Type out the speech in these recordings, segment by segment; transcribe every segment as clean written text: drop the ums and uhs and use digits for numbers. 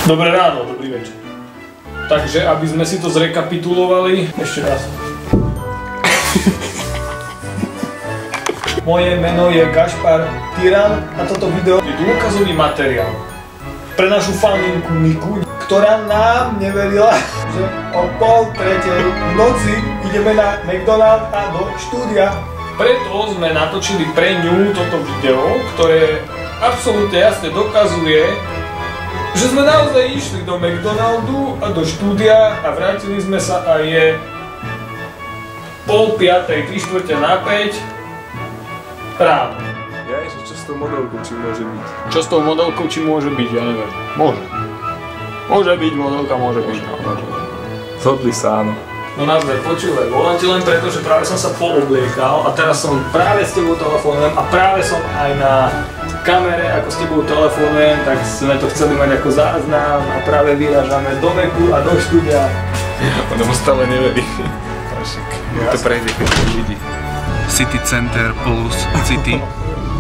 Dobré ráno, dobrý večer. Takže, aby sme si to zrekapitulovali, ešte raz. Moje meno je Gašpar Tyran a toto video je dôkazový materiál pre našu faninku Niku, ktorá nám neverila, že o 2:30 v noci ideme na McDonald's a do štúdia. Preto sme natočili pre ňu toto video, ktoré absolútne jasne dokazuje, že sme naozaj išli do McDonaldu a do štúdia a vrátili sme sa a je 4:30, 3:45 ráno. Ja ešte čo s tou modelkou, či môže byť? Čo s tou modelkou, či môže byť, ja neviem. Môže. Môže byť, modelka môže byť. Zhodli sa, áno. No naozaj, počúvaj, volám ti len preto, že práve som sa poobliekal a teraz som práve s tebou telefonujem a práve som aj na kamere, ako s tebou telefonujem, tak sme to chceli mať ako záznam a práve vyrážame do Meku a do štúdia. Ono mu stále neverí. To prejde, keď to vidí. City Center plus City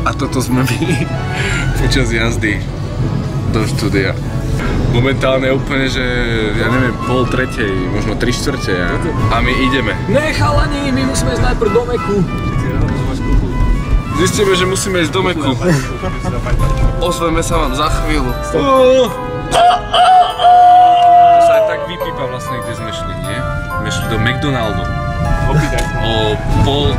a toto sme my počas jazdy do štúdia. Momentálne úplne, že ja neviem, 2:30, možno 3:15 a my ideme. Ne chalani, my musíme ísť najprv do Meku. Zistíme, že musíme ísť do Meku. Ozveme sa vám za chvíľu. To sa aj tak vypípa vlastne, kde sme šli, nie? My šli do McDonaldu. O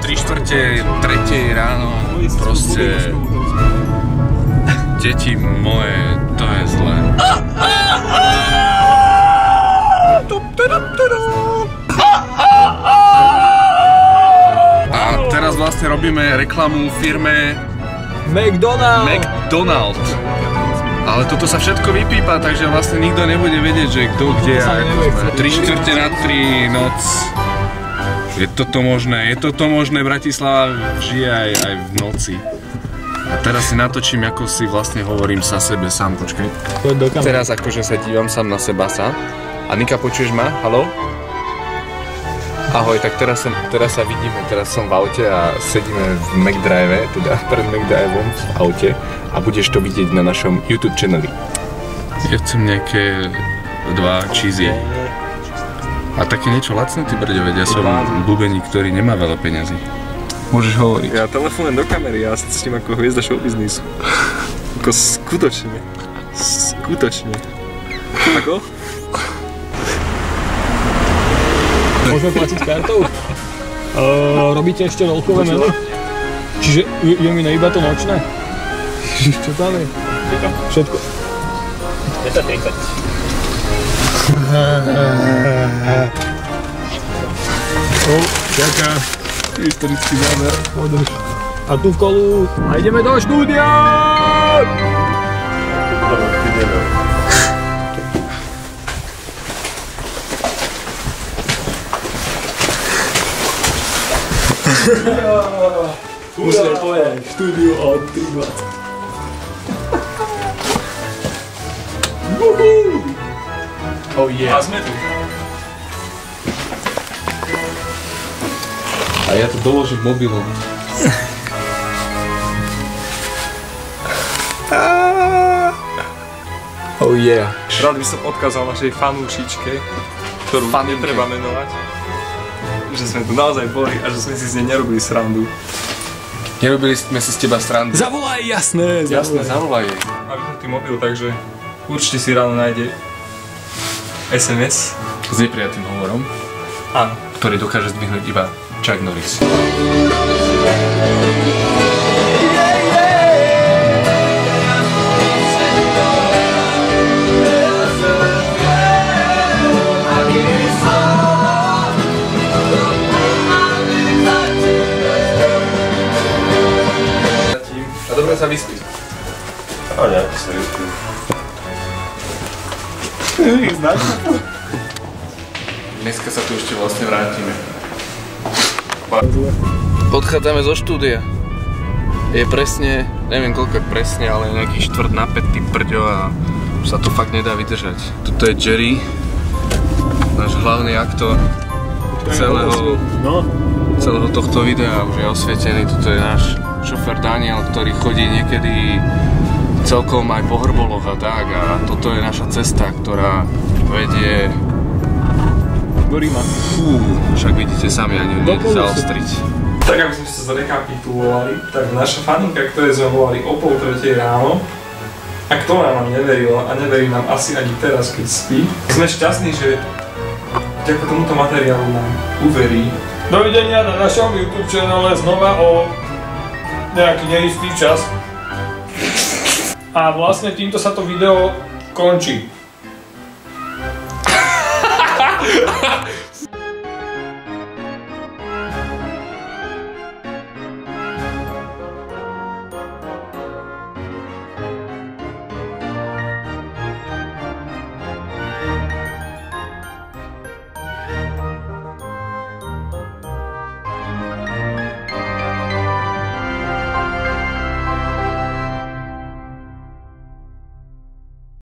3:45 ráno, proste deti moje, to je zlé. A teraz vlastne robíme reklamu firme McDonald. Ale toto sa všetko vypípa, takže vlastne nikto nebude vedieť, že kto kde a 3:45 noc. Je toto možné, Bratislava žije aj v noci. A teraz si natočím, ako si vlastne hovorím sa sebe sám, počkej. Teraz akože sa dívam sám na seba sám. A Nika, počuješ ma? Haló? Ahoj, tak teraz sa vidíme, teraz som v aute a sedíme v McDrive, teda pred McDriveom v aute a budeš to vidieť na našom YouTube channeli. Ja chcem nejaké 2 cheesy. A také niečo lacné, ty brďo, veď ja som bubeník, ktorý nemá veľa peňazí. Môžeš hovoriť. Ja telefonujem do kamery, ja sa cítim ako hviezda showbiznisu. Ako skutočne. Skutočne. Ako? Môžeme platiť kartou? Robíte ešte veľkové menu? Čiže je mi na iba to nočné? Čo tam je? Všetko. 10:30. Čaká. Historický zámer. A tu v kolu. A ideme do štúdia! Musíme povedať štúdiu od 3:20. Oh yeah. A sme tu. A ja to doložím mobilom. Oh yeah. Rád by som odkázal našej fanúšičke, ktorú netreba menovať, že sme tu naozaj boli a že sme si z nej nerobili srandu. Nerobili sme si z teba srandu. Zavolaj, jasné. Jasné, zavolaj jej. Má vypnutý mobil, takže určite si ráno nájde SMS S neprijatým hovorom, áno, ktorý dokáže zdvihnúť iba Chuck Norris. A dobre sa vyspí. A nejak sa vyspí. Dneska sa tu ešte vlastne vrátime. Odchádzame zo štúdia. Je presne, neviem koľko presne, ale nejaký 4:45 brďo a sa to fakt nedá vydržať. Tuto je Jerry, náš hlavný aktor celého tohto videa, už je osvietený. Tuto je náš šofér Daniel, ktorý chodí niekedy celkom aj po hrboloch a tak. A toto je naša cesta, ktorá vedie do Ríma. Však vidíte sami, ani nejde zaostriť. Tak aby sme sa zrekapitulovali, tak naša faninka, ktoré sme volali o 2:30 ráno a ktorá nám neverila a neverí nám asi ani teraz, keď spí, sme šťastní, že vďaka tomuto materiálu nám uverí. Dovidenia na našom YouTube channele znova o nejaký neistý čas. A vlastne týmto sa to video končí.